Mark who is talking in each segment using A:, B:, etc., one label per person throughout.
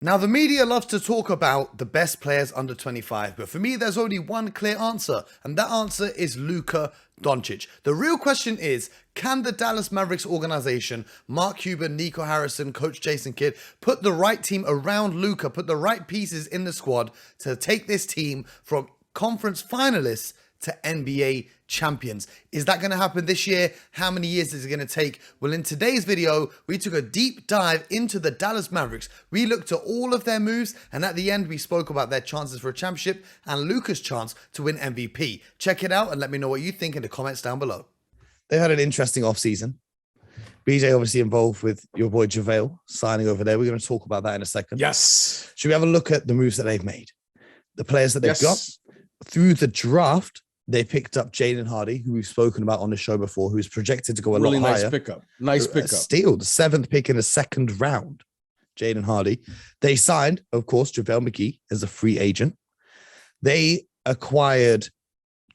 A: Now, the media loves to talk about the best players under 25, but for me, there's only one clear answer, and that answer is Luka Doncic. The real question is, can the Dallas Mavericks organization, Mark Cuban, Nico Harrison, Coach Jason Kidd, put the right team around Luka, put the right pieces in the squad to take this team from conference finalists to NBA champions? Is that going to happen this year? How many years is it going to take? Well, in today's video, we took a deep dive into the Dallas Mavericks. We looked at all of their moves, and at the end, we spoke about their chances for a championship and Luka's chance to win MVP. Check it out and let me know what you think in the comments down below.
B: They had an interesting offseason. BJ obviously involved with your boy JaVale signing over there. We're going to talk about that in a second.
C: Yes.
B: Should we have a look at the moves that they've made? The players that they've got through the draft. They picked up Jaden Hardy, who we've spoken about on the show before, who's projected to go a lot higher.
C: Nice pickup.
B: Steal, the 7th pick in the 2nd round. Jaden Hardy. They signed, of course, JaVale McGee as a free agent. They acquired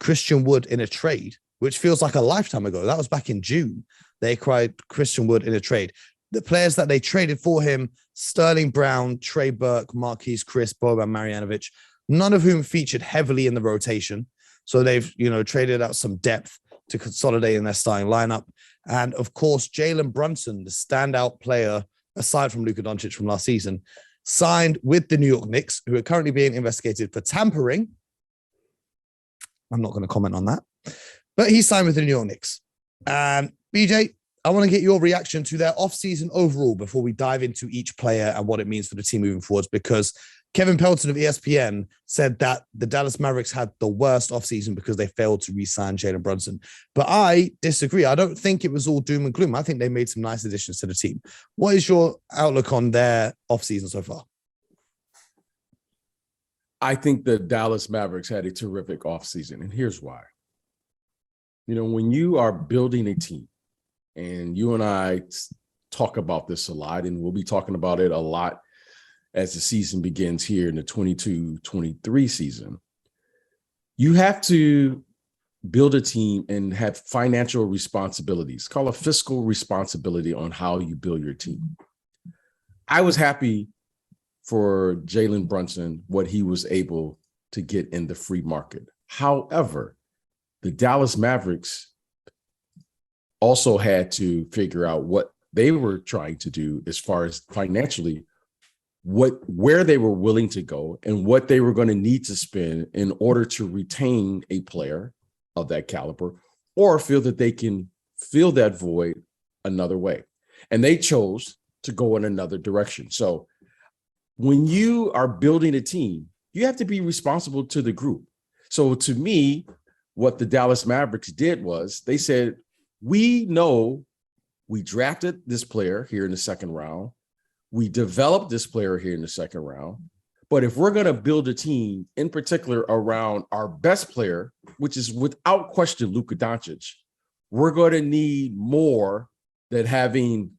B: Christian Wood in a trade, which feels like a lifetime ago. That was back in June. They acquired Christian Wood in a trade. The players that they traded for him, Sterling Brown, Trey Burke, Marquise Chris, Boban Marjanovic, none of whom featured heavily in the rotation. So they've, traded out some depth to consolidate in their starting lineup. And of course, Jalen Brunson, the standout player, aside from Luka Doncic from last season, signed with the New York Knicks, who are currently being investigated for tampering. I'm not going to comment on that. But he signed with the New York Knicks. And BJ, I want to get your reaction to their offseason overall before we dive into each player and what it means for the team moving forwards, because Kevin Pelton of ESPN said that the Dallas Mavericks had the worst offseason because they failed to re-sign Jalen Brunson. But I disagree. I don't think it was all doom and gloom. I think they made some nice additions to the team. What is your outlook on their offseason so far?
C: I think the Dallas Mavericks had a terrific offseason, and here's why. When you are building a team, and you and I talk about this a lot, and we'll be talking about it a lot as the season begins here in the 22-23 season, you have to build a team and have financial responsibilities, call a fiscal responsibility on how you build your team. I was happy for Jalen Brunson, what he was able to get in the free market. However, the Dallas Mavericks also had to figure out what they were trying to do as far as financially, where they were willing to go and what they were going to need to spend in order to retain a player of that caliber, or feel that they can fill that void another way. And they chose to go in another direction. So when you are building a team, you have to be responsible to the group. So to me, what the Dallas Mavericks did was they said, we know we drafted this player here in the 2nd round. We developed this player here in the 2nd round. But if we're going to build a team in particular around our best player, which is without question Luka Doncic, we're going to need more than having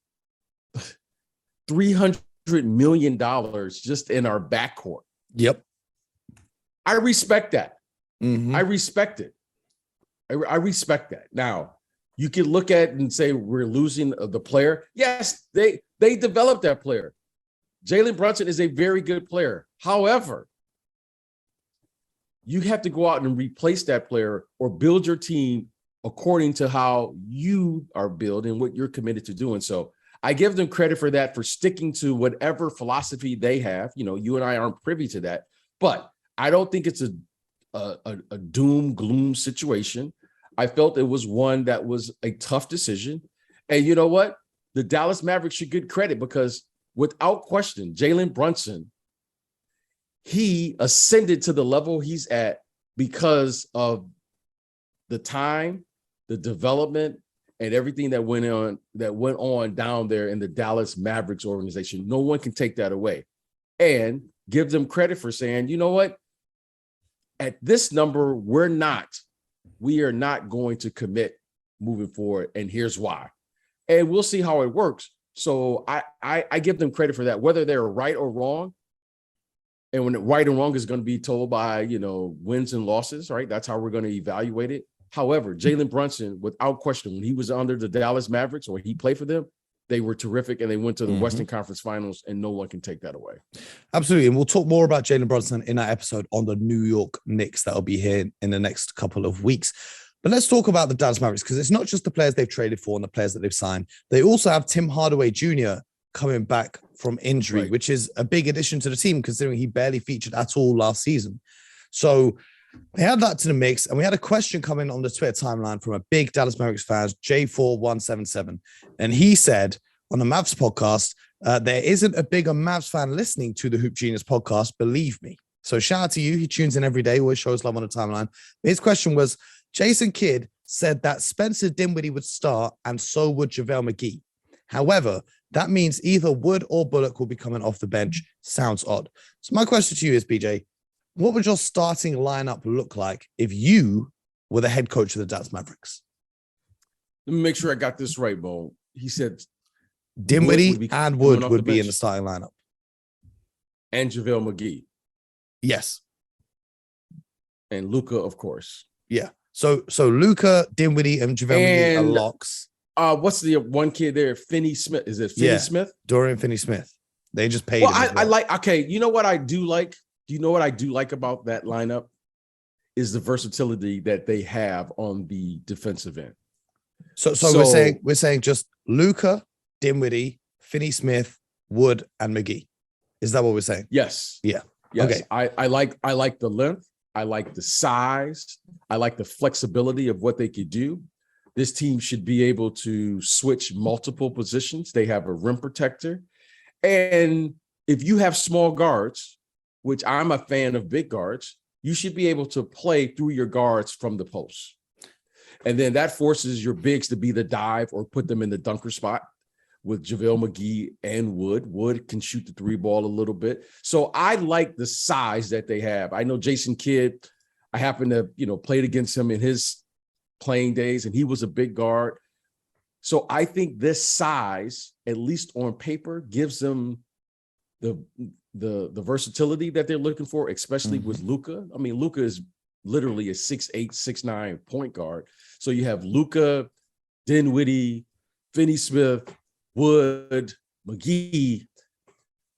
C: $300 million just in our backcourt.
B: Yep.
C: I respect that.
B: Mm-hmm.
C: I respect it. I respect that. Now, you can look at it and say we're losing the player. Yes, they developed that player. Jalen Brunson is a very good player. However, you have to go out and replace that player or build your team according to how you are building, what you're committed to doing. So I give them credit for that, for sticking to whatever philosophy they have. You and I aren't privy to that, but I don't think it's a doom gloom situation. I felt it was one that was a tough decision. And you know what? The Dallas Mavericks should get credit because without question, Jalen Brunson, he ascended to the level he's at because of the time, the development, and everything that went on down there in the Dallas Mavericks organization. No one can take that away. And give them credit for saying, you know what? At this number, we are not going to commit moving forward, and here's why. And we'll see how it works. So I give them credit for that, whether they're right or wrong. And when right and wrong is going to be told by, wins and losses, right? That's how we're going to evaluate it. However, Jalen Brunson, without question, when he was under the Dallas Mavericks or he played for them, they were terrific, and they went to the Western Conference Finals, and no one can take that away.
B: Absolutely. And we'll talk more about Jalen Brunson in that episode on the New York Knicks that'll be here in the next couple of weeks. But let's talk about the Dallas Mavericks, because it's not just the players they've traded for and the players that they've signed. They also have Tim Hardaway Jr. coming back from injury, which is a big addition to the team considering he barely featured at all last season. So they had that to the mix, and we had a question coming on the Twitter timeline from a big Dallas Mavericks fan, J4177. And he said on the Mavs podcast, there isn't a bigger Mavs fan listening to the Hoop Genius podcast, believe me. So shout out to you. He tunes in every day, always shows love on the timeline. His question was, Jason Kidd said that Spencer Dinwiddie would start and so would JaVale McGee. However, that means either Wood or Bullock will be coming off the bench. Sounds odd. So my question to you is, BJ, what would your starting lineup look like if you were the head coach of the Dallas Mavericks?
C: Let me make sure I got this right, Bo. He said
B: Dinwiddie and Wood would be in the starting lineup.
C: And JaVale McGee.
B: Yes.
C: And Luka, of course.
B: Yeah. So Luka, Dinwiddie, and JaVale McGee are locks.
C: What's the one kid there? Finney Smith. Is it Finney Smith?
B: Dorian Finney-Smith. They just paid him.
C: I like, okay, you know what I do like? Do you know what I do like about that lineup? Is the versatility that they have on the defensive end.
B: So we're saying just Luka, Dinwiddie, Finney-Smith, Wood, and McGee. Is that what we're saying?
C: Yes.
B: Yeah.
C: Yes.
B: Okay.
C: I like the length. I like the size. I like the flexibility of what they could do. This team should be able to switch multiple positions. They have a rim protector. And if you have small guards, which I'm a fan of big guards, you should be able to play through your guards from the post. And then that forces your bigs to be the dive or put them in the dunker spot with JaVale McGee and Wood. Wood can shoot the three ball a little bit. So I like the size that they have. I know Jason Kidd, I happened to, played against him in his playing days, and he was a big guard. So I think this size, at least on paper, gives them the versatility that they're looking for, especially with Luka. I mean, Luka is literally a 6'8", 6'9" point guard. So you have Luka, Dinwiddie, Finney-Smith, Wood, McGee.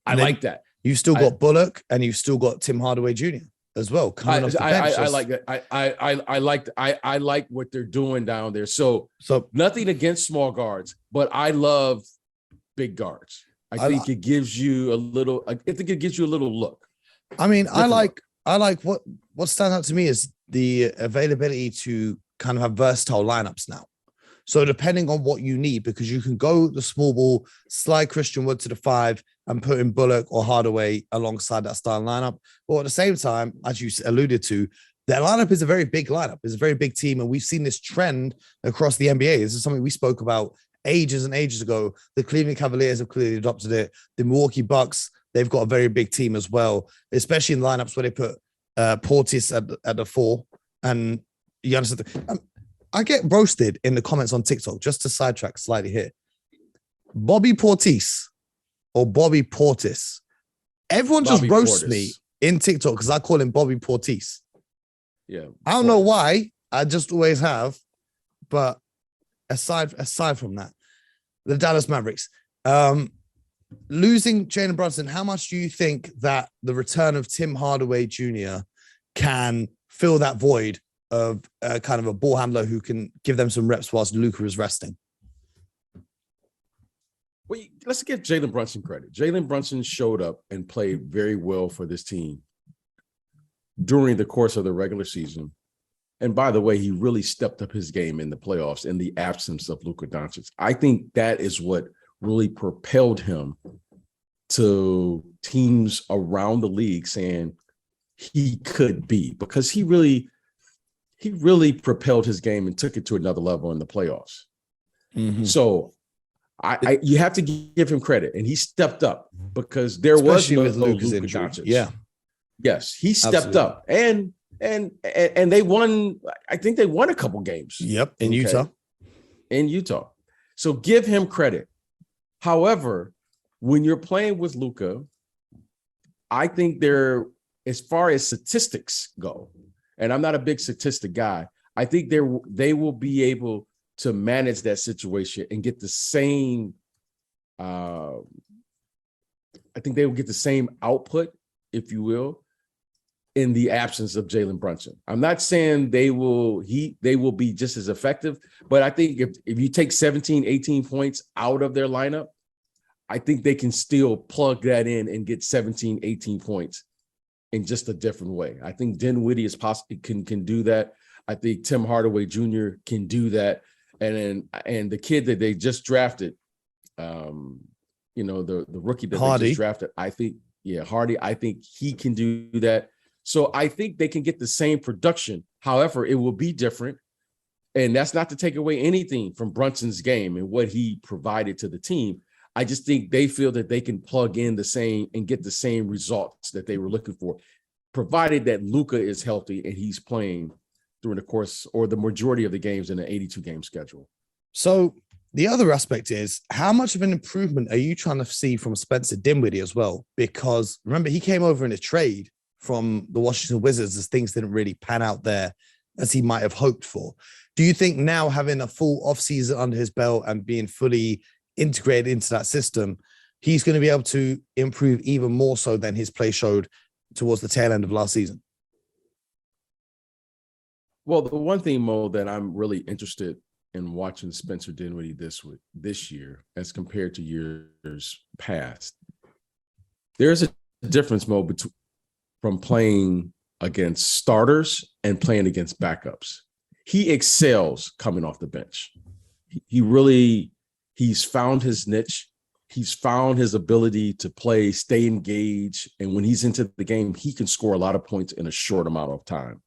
C: I like that.
B: You've still got Bullock, and you've still got Tim Hardaway Jr. as well. Coming off the bench.
C: I like that. I like what they're doing down there. So nothing against small guards, but I love big guards. I think it gives you a little. I think it gives you a little look.
B: I mean, I like what stands out to me is the availability to kind of have versatile lineups now. So depending on what you need, because you can go the small ball, slide Christian Wood to the 5 and put in Bullock or Hardaway alongside that style lineup. But at the same time, as you alluded to, their lineup is a very big lineup. It's a very big team. And we've seen this trend across the NBA. This is something we spoke about ages and ages ago. The Cleveland Cavaliers have clearly adopted it. The Milwaukee Bucks, they've got a very big team as well, especially in lineups where they put Portis at the 4. And you understand. I get roasted in the comments on TikTok, just to sidetrack slightly here. Bobby Portis or Bobby Portis. Everyone just roasts me in TikTok because I call him Bobby Portis.
C: Yeah.
B: I don't know why. I just always have. But aside from that, the Dallas Mavericks. Losing Jalen Brunson, how much do you think that the return of Tim Hardaway Jr. can fill that void of kind of a ball handler who can give them some reps whilst Luka is resting?
C: Well, let's give Jalen Brunson credit. Jalen Brunson showed up and played very well for this team during the course of the regular season. And by the way, he really stepped up his game in the playoffs in the absence of Luka Doncic. I think that is what really propelled him to teams around the league saying he could be, because he really propelled his game and took it to another level in the playoffs. Mm-hmm. So you have to give him credit, and he stepped up because there
B: especially
C: was no
B: Luka
C: Doncic.
B: Yeah.
C: Yes, he stepped up, and they won. I think they won a couple games.
B: Yep, in Utah.
C: So give him credit. However, when you're playing with Luka, I think as far as statistics go, and I'm not a big statistic guy, I think they will be able to manage that situation and get the same I think they will get the same output, if you will, in the absence of Jalen Brunson. I'm not saying they will be just as effective, but I think if you take 17, 18 points out of their lineup, I think they can still plug that in and get 17, 18 points in just a different way. I think Dinwiddie is possibly can do that. I think Tim Hardaway Jr. can do that. And the kid that they just drafted, the rookie that they just drafted, Hardy, I think he can do that. So I think they can get the same production. However, it will be different. And that's not to take away anything from Brunson's game and what he provided to the team. I just think they feel that they can plug in the same and get the same results that they were looking for, provided that Luka is healthy and he's playing during the course or the majority of the games in an 82-game schedule.
B: So the other aspect is, how much of an improvement are you trying to see from Spencer Dinwiddie as well? Because remember, he came over in a trade from the Washington Wizards as things didn't really pan out there as he might have hoped for. Do you think now, having a full offseason under his belt and being fully integrated into that system, he's going to be able to improve even more so than his play showed towards the tail end of last season?
C: Well, the one thing, Mo, that I'm really interested in watching Spencer Dinwiddie this year as compared to years past, there's a difference, Mo, from playing against starters and playing against backups. He excels coming off the bench. He's found his niche. He's found his ability to play, stay engaged. And when he's into the game, he can score a lot of points in a short amount of time.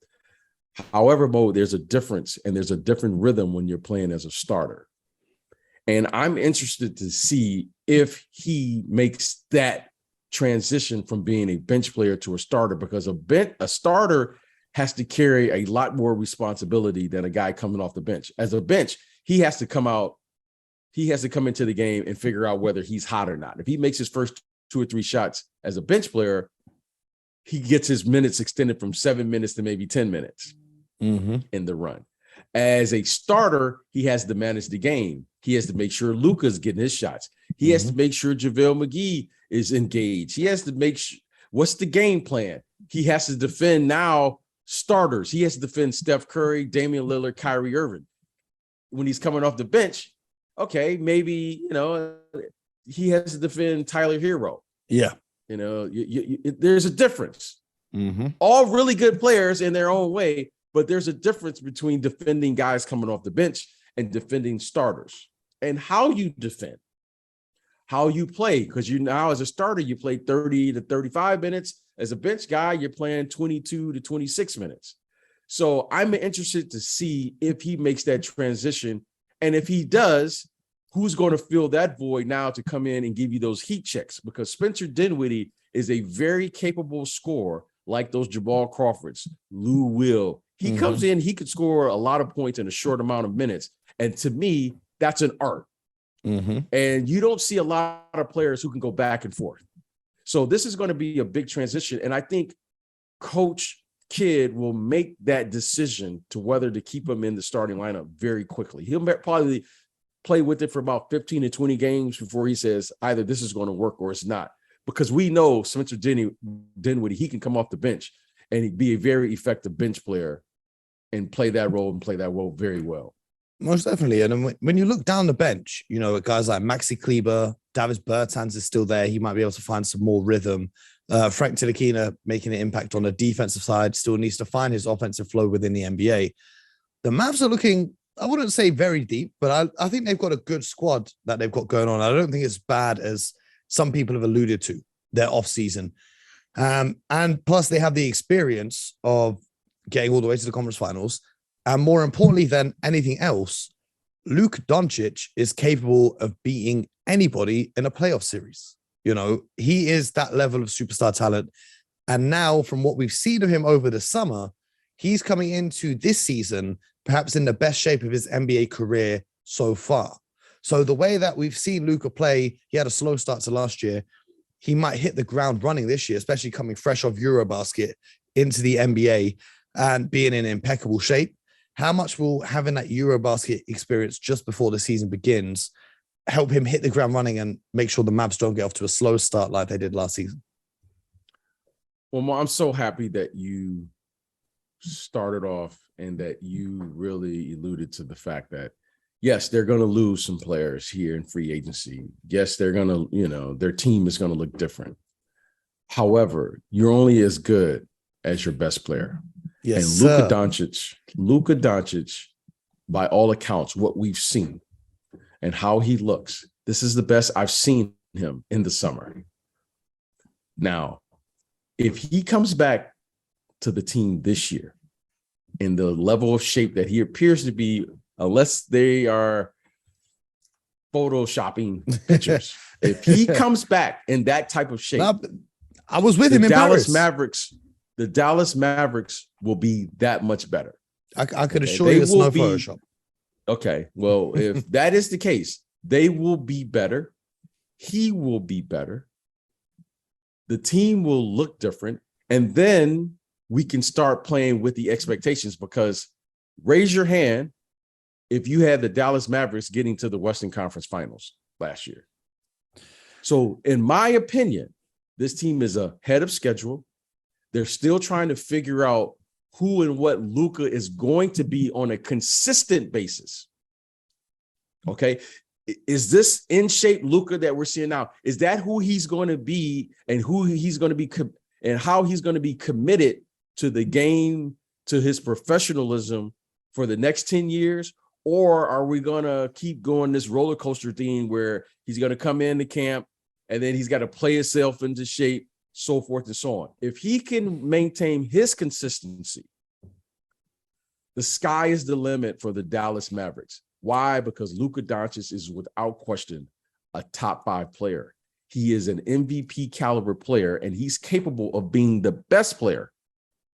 C: However, Mo, there's a difference, and there's a different rhythm when you're playing as a starter. And I'm interested to see if he makes that transition from being a bench player to a starter, because a starter has to carry a lot more responsibility than a guy coming off the bench. As a bench, he has to come into the game and figure out whether he's hot or not. If he makes his first 2 or 3 shots as a bench player, he gets his minutes extended from 7 minutes to maybe 10 minutes in the run. As a starter, he has to manage the game. He has to make sure Luka's getting his shots. He has to make sure JaVale McGee is engaged. He has to make sure, what's the game plan? He has to defend now starters. He has to defend Steph Curry, Damian Lillard, Kyrie Irving. When he's coming off the bench, okay, maybe, he has to defend Tyler Hero.
B: Yeah.
C: There's a difference. All really good players in their own way, but there's a difference between defending guys coming off the bench and defending starters, and how you defend, how you play. Because you now, as a starter, you play 30 to 35 minutes. As a bench guy, you're playing 22 to 26 minutes. So I'm interested to see if he makes that transition. And if he does, who's going to fill that void now to come in and give you those heat checks? Because Spencer Dinwiddie is a very capable scorer, like those Jamal Crawfords, Lou Will. He comes in, he could score a lot of points in a short amount of minutes. And to me, that's an art. And you don't see a lot of players who can go back and forth. So this is going to be a big transition. And I think Coach Kidd will make that decision to whether to keep him in the starting lineup very quickly. He'll probably play with it for about 15 to 20 games before he says either this is going to work or it's not. Because we know Spencer Dinwiddie, he can come off the bench and he'd be a very effective bench player and play that role very well.
B: Most definitely. And when you look down the bench, guys like Maxi Kleber, Davis Bertans is still there. He might be able to find some more rhythm. Frank Ntilikina making an impact on the defensive side, still needs to find his offensive flow within the NBA. The Mavs are looking, I wouldn't say very deep, but I think they've got a good squad that they've got going on. I don't think it's bad as some people have alluded to their offseason. And plus they have the experience of getting all the way to the conference finals. And more importantly than anything else, Luka Doncic is capable of beating anybody in a playoff series. He is that level of superstar talent. And now, from what we've seen of him over the summer, he's coming into this season perhaps in the best shape of his NBA career so far. So the way that we've seen Luka play, he had a slow start to last year. He might hit the ground running this year, especially coming fresh off Eurobasket into the NBA and being in impeccable shape. How much will having that Eurobasket experience just before the season begins help him hit the ground running and make sure the Mavs don't get off to a slow start like they did last season?
C: Well, Mo, I'm so happy that you started off and that you really alluded to the fact that, yes, they're going to lose some players here in free agency. Yes, they're going to, their team is going to look different. However, you're only as good as your best player.
B: Yes,
C: and Luka Doncic, by all accounts, what we've seen and how he looks, this is the best I've seen him in the summer. Now, if he comes back to the team this year in the level of shape that he appears to be, unless they are photoshopping pictures, if he comes back in that type of shape,
B: I was with him in Paris.
C: The Dallas Mavericks will be that much better.
B: I could assure you it's no Photoshop.
C: Okay, well, if that is the case, they will be better. He will be better. The team will look different. And then we can start playing with the expectations, because raise your hand if you had the Dallas Mavericks getting to the Western Conference Finals last year. So in my opinion, this team is ahead of schedule. They're still trying to figure out who and what Luka is going to be on a consistent basis. Okay. Is this in shape Luka that we're seeing now? Is that who he's going to be, and who he's going to be and how he's going to be committed to the game, to his professionalism for the next 10 years? Or are we going to keep going this roller coaster thing where he's going to come into camp and then he's got to play himself into shape, so forth and so on? If he can maintain his consistency, the sky is the limit for the Dallas Mavericks. Why? Because Luka Doncic is without question a top 5 player. He is an MVP caliber player, and he's capable of being the best player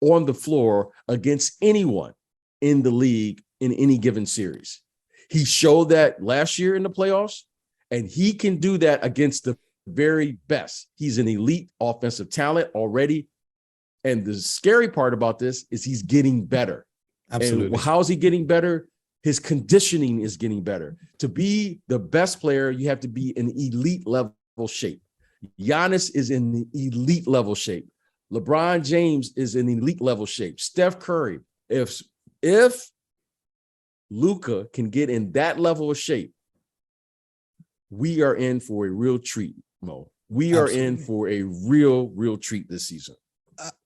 C: on the floor against anyone in the league in any given series. He showed that last year in the playoffs, and he can do that against the very best. He's an elite offensive talent already. And the scary part about this is he's getting better.
B: Absolutely.
C: And how's he getting better? His conditioning is getting better. To be the best player, you have to be in elite level shape. Giannis is in the elite level shape. LeBron James is in elite level shape. Steph Curry. If Luka can get in that level of shape, we are in for a real treat, Mo. We are in for a real treat this season.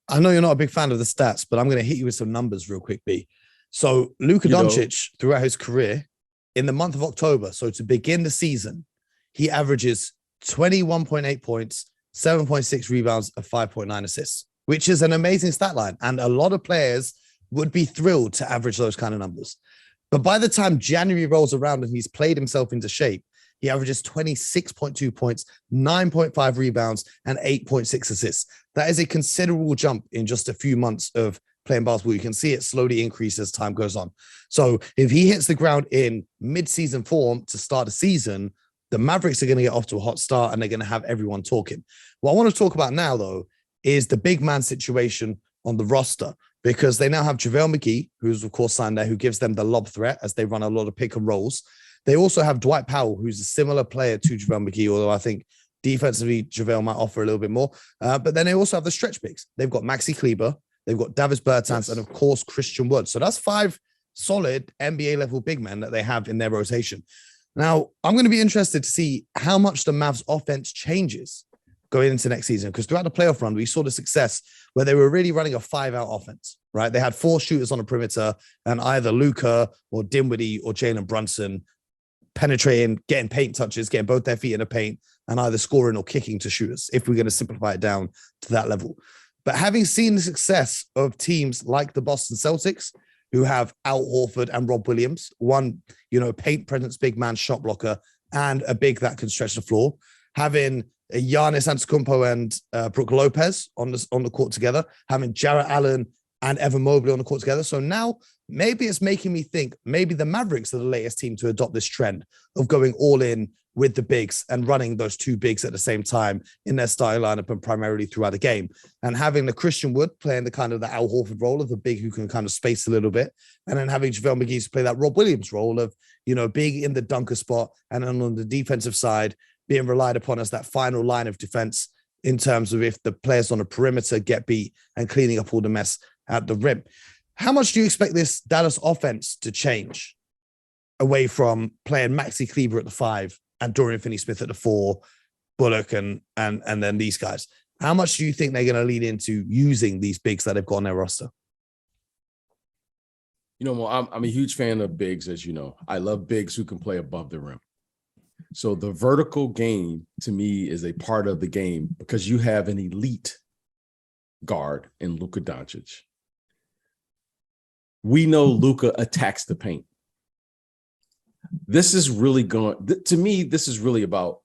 B: I know you're not a big fan of the stats, but I'm going to hit you with some numbers real quick, B. So Luka Doncic, throughout his career, in the month of October, so to begin the season, he averages 21.8 points, 7.6 rebounds, and 5.9 assists, which is an amazing stat line. And a lot of players would be thrilled to average those kind of numbers. But by the time January rolls around and he's played himself into shape, he averages 26.2 points, 9.5 rebounds, and 8.6 assists. That is a considerable jump in just a few months of playing basketball. You can see it slowly increase as time goes on. So if he hits the ground in mid-season form to start the season, the Mavericks are going to get off to a hot start and they're going to have everyone talking. What I want to talk about now, though, is the big man situation on the roster, because they now have JaVale McGee, who's of course signed there, who gives them the lob threat as they run a lot of pick and rolls. They also have Dwight Powell, who's a similar player to JaVale McGee, although I think defensively JaVale might offer a little bit more. But then they also have the stretch bigs. They've got Maxi Kleber, they've got Davis Bertans, and of course Christian Wood. So that's 5 solid NBA level big men that they have in their rotation. Now, I'm going to be interested to see how much the Mavs offense changes going into next season, because throughout the playoff run, we saw the success where they were really running a 5-out offense, right? They had 4 shooters on the perimeter, and either Luka or Dinwiddie or Jalen Brunson penetrating, getting paint touches, getting both their feet in the paint, and either scoring or kicking to shooters, if we're going to simplify it down to that level. But having seen the success of teams like the Boston Celtics, who have Al Horford and Rob Williams, one, paint presence, big man, shot blocker, and a big that can stretch the floor, having Giannis Antetokounmpo and Brook Lopez on the court together, having Jarrett Allen and Evan Mobley on the court together. So now maybe it's making me think maybe the Mavericks are the latest team to adopt this trend of going all in with the bigs and running those two bigs at the same time in their style lineup and primarily throughout the game, and having the Christian Wood playing the kind of the Al Horford role of the big who can kind of space a little bit, and then having JaVale McGee play that Rob Williams role of, being in the dunker spot and then on the defensive side being relied upon as that final line of defense in terms of if the players on the perimeter get beat and cleaning up all the mess at the rim. How much do you expect this Dallas offense to change away from playing Maxi Kleber at the 5 and Dorian Finney-Smith at the 4, Bullock and then these guys? How much do you think they're going to lean into using these bigs that they've got on their roster?
C: Well, I'm a huge fan of bigs, as you know. I love bigs who can play above the rim. So the vertical game to me is a part of the game because you have an elite guard in Luka Doncic. We know Luka attacks the paint. This is really to me, this is really about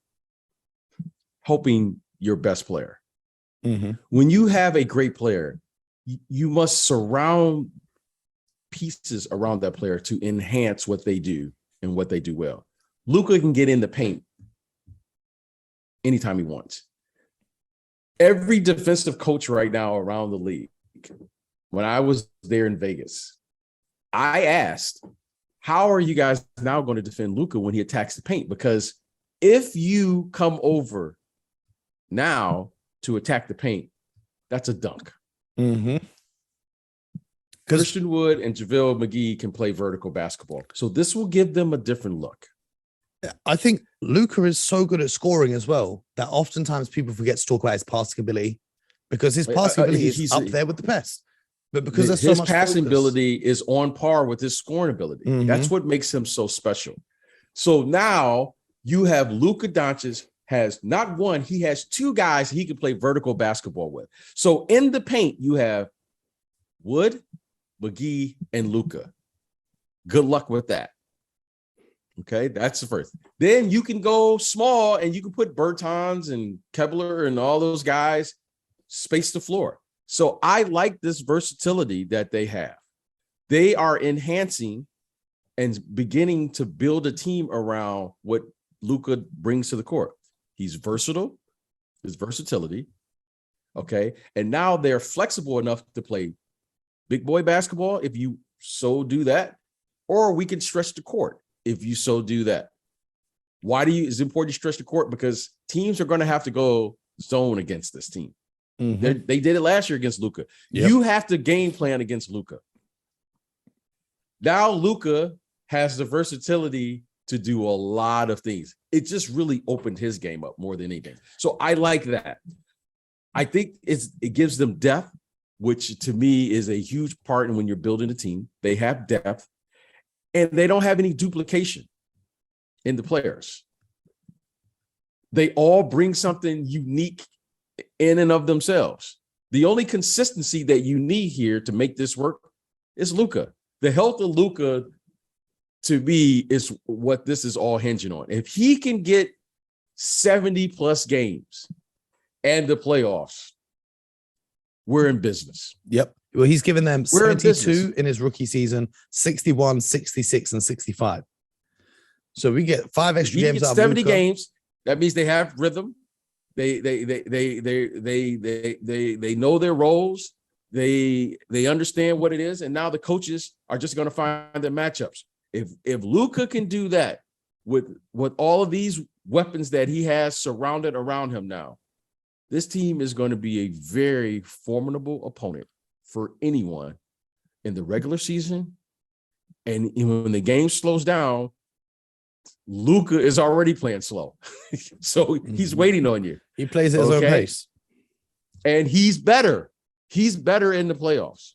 C: helping your best player.
B: Mm-hmm.
C: When you have a great player, you must surround pieces around that player to enhance what they do and what they do well. Luka can get in the paint anytime he wants. Every defensive coach right now around the league, when I was there in Vegas, I asked, how are you guys now going to defend Luka when he attacks the paint? Because if you come over now to attack the paint, that's a dunk.
B: Mm-hmm.
C: Christian Wood and JaVale McGee can play vertical basketball. So this will give them a different look.
B: I think Luka is so good at scoring as well that oftentimes people forget to talk about his passing ability, because his passing ability is up there with the best. But because there's so much
C: passing
B: focus,
C: ability is on par with his scoring ability.
B: Mm-hmm.
C: That's what makes him so special. So now you have Luka Doncic has not one, he has two guys he can play vertical basketball with. So in the paint, you have Wood, McGee, and Luka. Good luck with that. Okay, that's the first. Then you can go small and you can put Bertans and Kepler and all those guys space the floor. So I like this versatility that they have. They are enhancing and beginning to build a team around what Luka brings to the court. He's versatile, his versatility. Okay, and now they're flexible enough to play big boy basketball if you so do that, or we can stretch the court if you so do that. Why is it important to stretch the court? Because teams are going to have to go zone against this team.
B: Mm-hmm.
C: They did it last year against Luka.
B: Yep.
C: You have to game plan against Luka. Now Luka has the versatility to do a lot of things. It just really opened his game up more than anything. So I like that. I think it gives them depth, which to me is a huge part in when you're building a team. They have depth and they don't have any duplication in the players. They all bring something unique in and of themselves. The only consistency that you need here to make this work is Luka. The health of Luka, to me, is what this is all hinging on. If he can get 70 plus games and the playoffs, we're in business.
B: Yep. Well, he's given them
C: We're in
B: 72 in his rookie season, 61, 66, and 65. So we get 5 extra games out of
C: 70
B: Luka.
C: games. That means they have rhythm. They know their roles. They understand what it is, and now the coaches are just going to find their matchups. If Luka can do that with all of these weapons that he has surrounded around him now, this team is going to be a very formidable opponent for anyone in the regular season. And when the game slows down, Luka is already playing slow. So he's waiting on you.
B: He plays at his own pace.
C: And he's better. He's better in the playoffs.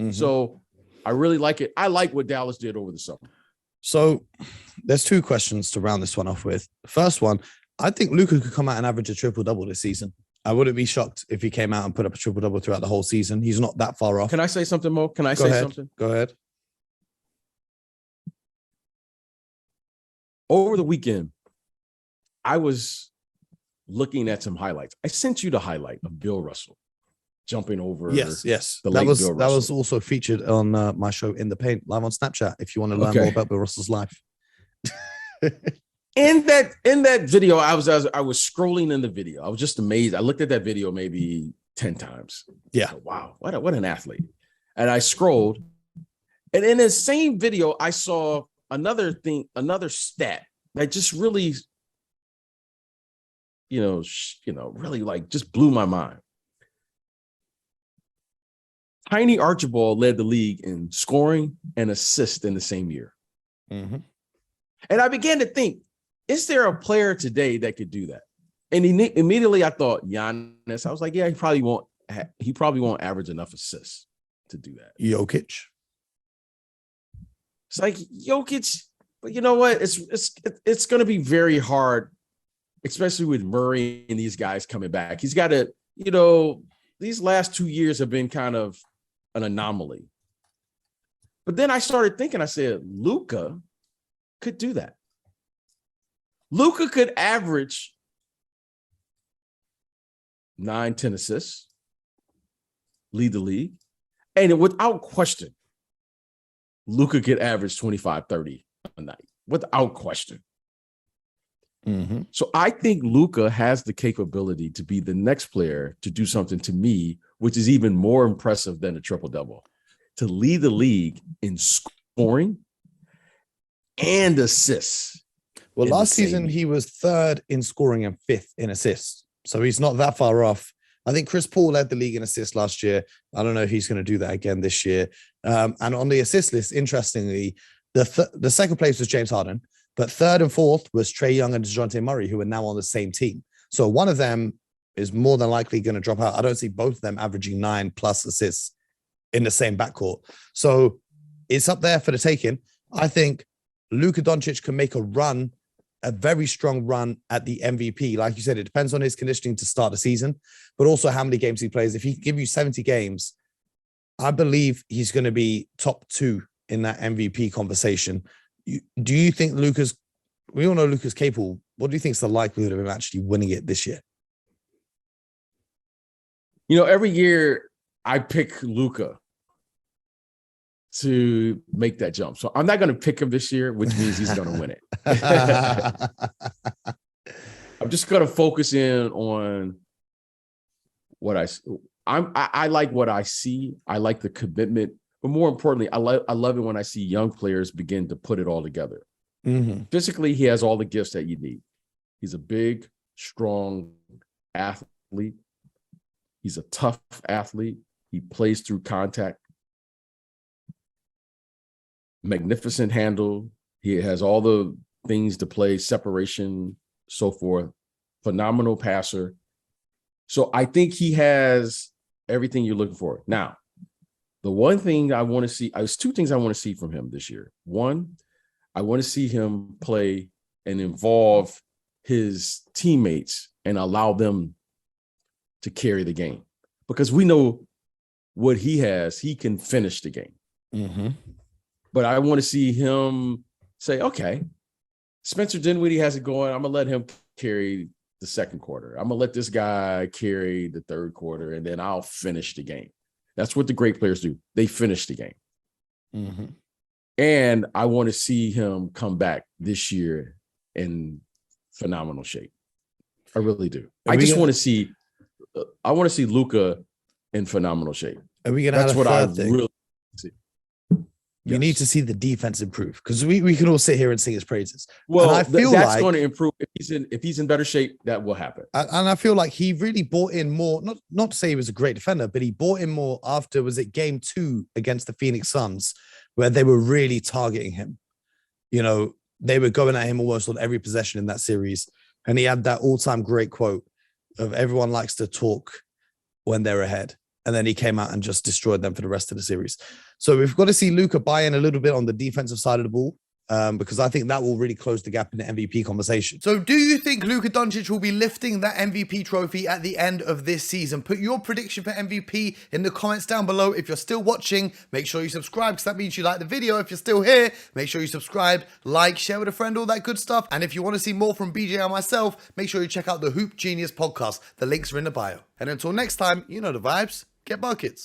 B: Mm-hmm.
C: So I really like it. I like what Dallas did over the summer.
B: So there's 2 questions to round this one off with. The first one, I think Luka could come out and average a triple-double this season. I wouldn't be shocked if he came out and put up a triple-double throughout the whole season. He's not that far off.
C: Can I say something, Mo? Can I say something?
B: Go ahead.
C: Over the weekend, I was looking at some highlights. I sent you the highlight of Bill Russell jumping over.
B: Yes.
C: The
B: That
C: late
B: was
C: Bill
B: that was
C: Russell.
B: also featured on my show In the Paint live on Snapchat. If you want to learn more about Bill Russell's life.
C: In that video, I was scrolling in the video. I was just amazed. I looked at that video maybe 10 times.
B: Yeah.
C: Wow, what an athlete. And I scrolled, and in the same video, I saw another stat that just really, really like just blew my mind. Tiny Archibald led the league in scoring and assists in the same year.
B: Mm-hmm.
C: And I began to think, is there a player today that could do that? And immediately I thought Giannis. I was like, yeah, he probably won't average enough assists to do that.
B: Jokic.
C: It's like Jokic, but you know what? It's going to be very hard, especially with Murray and these guys coming back. He's got to, these last 2 years have been kind of an anomaly. But then I started thinking, I said, Luka could do that. Luka could average 9-10 assists, lead the league, and without question, Luka could average 25-30 a night, without question.
B: Mm-hmm.
C: So I think Luka has the capability to be the next player to do something to me, which is even more impressive than a triple-double, to lead the league in scoring and assists.
B: Well, last season he was third in scoring and fifth in assists. So he's not that far off. I think Chris Paul led the league in assists last year. I don't know if he's going to do that again this year. And on the assist list, interestingly, the second place was James Harden, but third and fourth was Trae Young and DeJounte Murray, who are now on the same team. So one of them is more than likely going to drop out. I don't see both of them averaging 9+ assists in the same backcourt. So it's up there for the taking. I think Luka Doncic can make a very strong run at the MVP. Like you said, it depends on his conditioning to start the season, but also how many games he plays. If he can give you 70 games, I believe he's going to be top 2 in that MVP conversation. Do you think we all know Luka's capable. What do you think is the likelihood of him actually winning it this year?
C: Every year I pick Luka to make that jump. So I'm not going to pick him this year, which means he's going to win it. I'm just going to focus in on what I like what I see. I like the commitment, but more importantly, I love it when I see young players begin to put it all together.
B: Mm-hmm.
C: Physically, he has all the gifts that you need. He's a big, strong athlete. He's a tough athlete. He plays through contact. Magnificent handle. He has all the things to play, separation, so forth. Phenomenal passer. So I think he has everything you're looking for. Now, the one thing I want to see, there's 2 things I want to see from him this year. One, I want to see him play and involve his teammates and allow them to carry the game. Because we know what he has, he can finish the game.
B: Mm-hmm.
C: But I want to see him say, okay, Spencer Dinwiddie has it going. I'm going to let him carry the second quarter. I'm going to let this guy carry the third quarter, and then I'll finish the game. That's what the great players do. They finish the game.
B: Mm-hmm.
C: And I want to see him come back this year in phenomenal shape. I really do. I want to see Luka in phenomenal shape.
B: Are we going to have
C: what I
B: thing?
C: really see.
B: You need to see the defense improve, because we can all sit here and sing his praises.
C: Well,
B: and I feel
C: that's going to improve if he's in better shape. That will happen.
B: And I feel like he really bought in more. Not to say he was a great defender, but he bought in more after, was it game 2 against the Phoenix Suns, where they were really targeting him. They were going at him almost on every possession in that series, and he had that all-time great quote of "Everyone likes to talk when they're ahead." And then he came out and just destroyed them for the rest of the series. So we've got to see Luka buy in a little bit on the defensive side of the ball, because I think that will really close the gap in the MVP conversation.
A: So do you think Luka Doncic will be lifting that MVP trophy at the end of this season? Put your prediction for MVP in the comments down below. If you're still watching, make sure you subscribe, because that means you like the video. If you're still here, make sure you subscribe, like, share with a friend, all that good stuff. And if you want to see more from BJ and myself, make sure you check out the Hoop Genius podcast. The links are in the bio. And until next time, you know the vibes. get buckets.